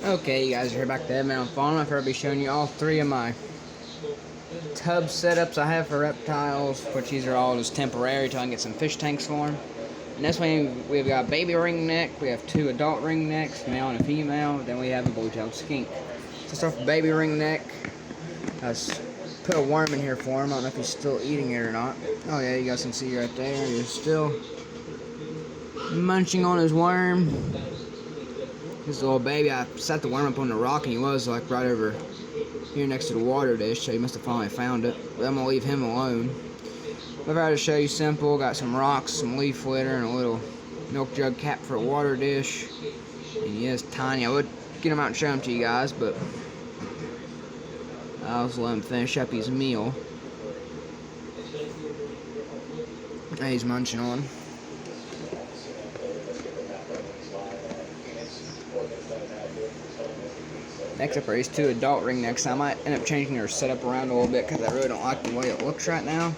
Okay, you guys are here back to Head Mountain Farm. I've heard be showing you all three of my tub setups I have for reptiles, which these are all just temporary until I can get some fish tanks for them. And this one, we've got a baby ringneck, we have two adult ringnecks, male and a female, then we have a blue-tailed skink. So start with baby ringneck. I put a worm in here for him. I don't know if he's still eating it or not. Oh yeah, you guys can see right there, he's still munching on his worm. This little baby, I set the worm up on the rock and he was like right over here next to the water dish, so he must have finally found it. But I'm gonna leave him alone. But I'll just show you simple. Got some rocks, some leaf litter, and a little milk jug cap for a water dish. And he is tiny. I would get him out and show him to you guys, but I'll just let him finish up his meal. That he's munching on. Next up are these two adult ringnecks. I might end up changing their setup around a little bit because I really don't like the way it looks right now.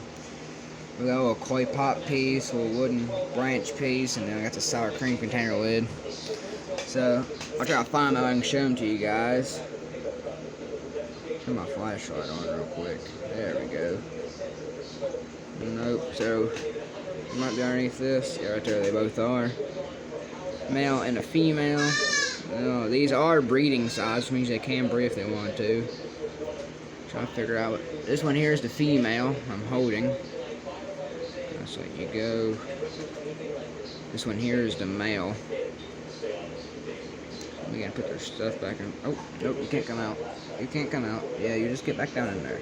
We got a little clay pot piece, a little wooden branch piece, and then I got the sour cream container lid. So I'll try to find them and show them to you guys. Turn my flashlight on real quick. There we go. Nope. So it might be underneath this. Yeah, right there they both are. Male and a female. No, these are breeding size, which means they can breed if they want to. Trying to figure out what this one here is the female I'm holding. Just let you go. This one here is the male. We gotta put their stuff back in. Oh, nope, you can't come out. You can't come out. Yeah, you just get back down in there.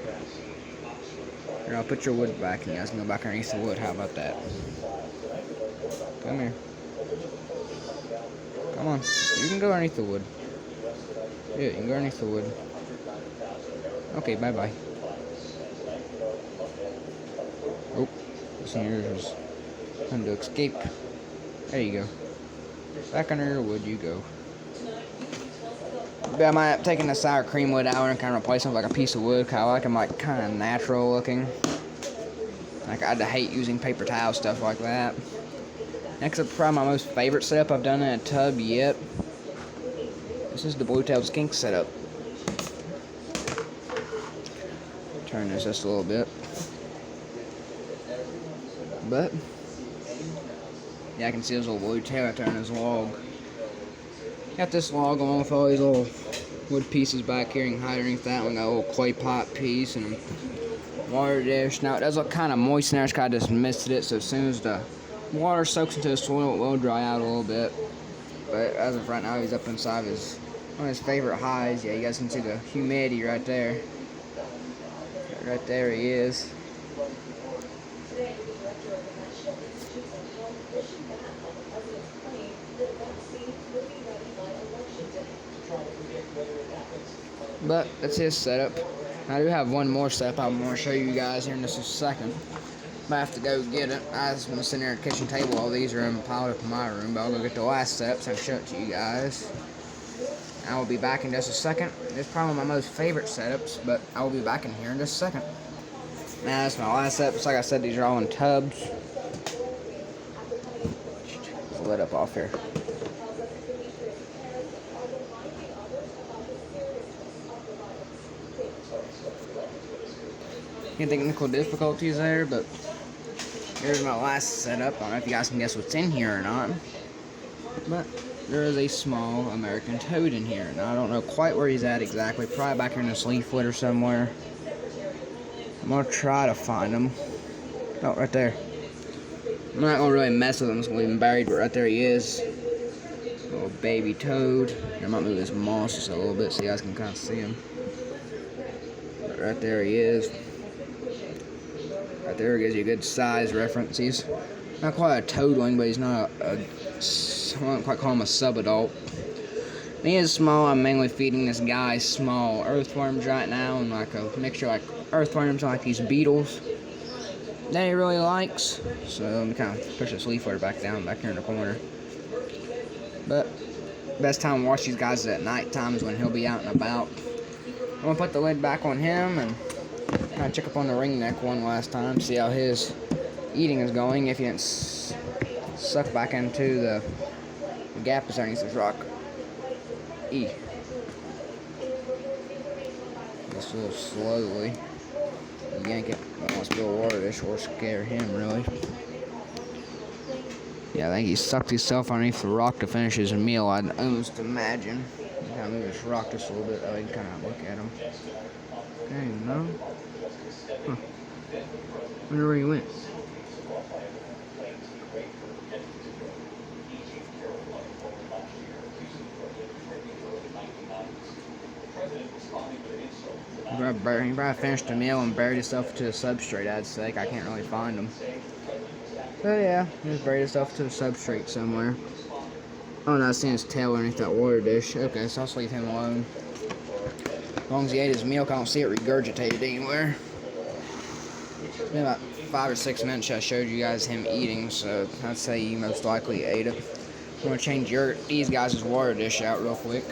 Here, I'll put your wood back and you guys can go back underneath the wood. How about that? Come here. Come on, you can go underneath the wood. Yeah, you can go underneath the wood. Okay, bye-bye. Oh, this one here is trying to escape. There you go. Back under your wood you go. But I might have taken the sour cream wood out and kind of replace them with like a piece of wood. Cause I like them like kind of natural looking. Like I'd hate using paper towel stuff like that. Next up, probably my most favorite setup I've done in a tub yet. This is the blue-tailed skink setup. Turn this just a little bit. But yeah, I can see his little blue tail right there on his log. Got this log along with all these little wood pieces back here. You can hide underneath that one. Got a little clay pot piece and a water dish. Now it does look kind of moist in there. I just misted it, so as soon as the water soaks into the soil, it will dry out a little bit. But as of right now, he's up inside one of his favorite highs. Yeah, you guys can see the humidity right there. Right there he is. But that's his setup. I do have one more setup I'm going to show you guys here in just a second. Might have to go get it. I just want to sit there at the kitchen table. All these are piled up in my room, but I'll go get the last setup so I can show it to you guys. I will be back in just a second. It's probably my most favorite setups, but I will be back in here in just a second. Now that's my last setups. Like I said, these are all in tubs. Let's let up off here. Any technical difficulties there, but here's my last setup. I don't know if you guys can guess what's in here or not, but there is a small American toad in here. Now I don't know quite where he's at exactly. Probably back here in this leaf litter somewhere. I'm gonna try to find him. Oh, right there. I'm not gonna really mess with him. I'm just gonna leave him buried, but right there he is. Little baby toad. I might move this moss just a little bit so you guys can kind of see him. But right there he is. Right there gives you a good size reference. He's not quite a toadling, but he's not I wouldn't quite call him a sub-adult. He is small. I'm mainly feeding this guy small earthworms right now, and like a mixture like earthworms and like these beetles that he really likes. So let me kind of push this leaf litter back down back here in the corner. But best time to watch these guys is at night time is when he'll be out and about. I'm gonna put the lid back on him and kind of check up on the ringneck one last time, see how his eating is going. If he didn't suck back into the gap is underneath this rock. a little slowly. Yank it. Don't want to spill water dish or scare him, really. Yeah, I think he sucked himself underneath the rock to finish his meal, I'd almost imagine. Kind of move this rock just a little bit, though. You can kind of look at him. Okay, no. Huh. Wonder where he went. He probably finished the meal and buried himself to the substrate, I'd say. I can't really find him. But yeah, he just buried himself to the substrate somewhere. Oh no, I seen his tail underneath that water dish. Okay, so I'll just leave him alone. As long as he ate his milk, I don't see it regurgitated anywhere. It's been about 5 or 6 minutes I showed you guys him eating, so I'd say he most likely ate it. I'm gonna change these guys' water dish out real quick.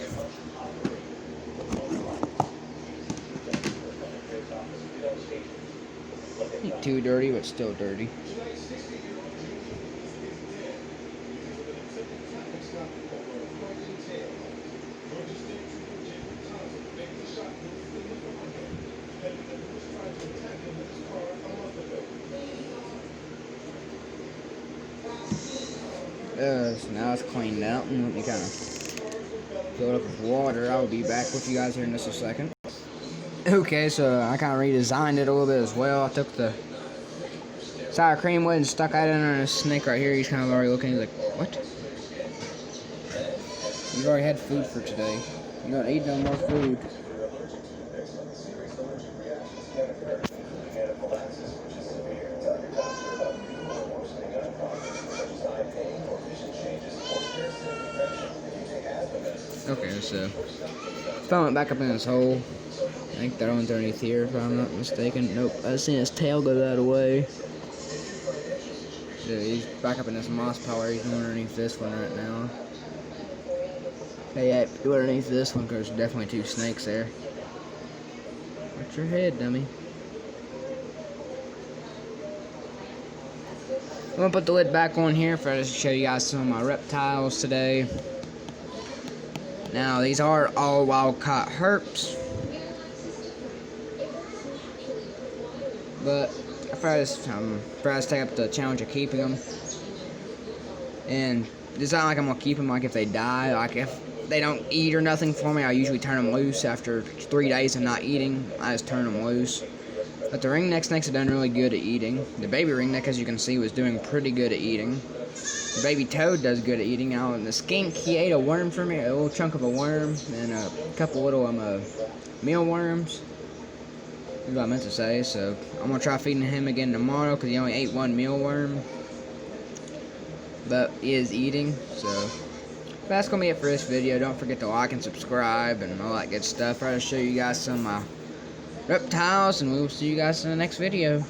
Not too dirty, but still dirty. So now it's cleaned out, and let me kind of fill it up with water. I'll be back with you guys here in just a second. Okay, so I kind of redesigned it a little bit as well. I took the sour cream wood and stuck that in on a snake right here. He's kind of already looking. He's like, what? You've already had food for today. You don't eat no more food. Okay, so found it back up in his hole. I think that one's underneath here, if I'm not mistaken. Nope, I seen his tail go that way. So he's back up in this moss pile where he's going underneath this one right now. Hey, yeah, go underneath this one because there's definitely 2 snakes there. Watch your head, dummy. I'm gonna put the lid back on here for us to show you guys some of my reptiles today. Now, these are all wild-caught herps, but I try to take up the challenge of keeping them. And it's not like I'm gonna keep them like if they die. Like if they don't eat or nothing for me, I usually turn them loose after 3 days of not eating. I just turn them loose. But the ringneck snakes have done really good at eating. The baby ringneck, as you can see, was doing pretty good at eating. The baby toad does good at eating now, and the skink, he ate a worm for me, a little chunk of a worm, and a couple little mealworms. That's what I meant to say. So I'm gonna try feeding him again tomorrow because he only ate 1 mealworm, but he is eating. So that's gonna be it for this video. Don't forget to like and subscribe and all that good stuff. I'll show you guys some of my reptiles, and we'll see you guys in the next video.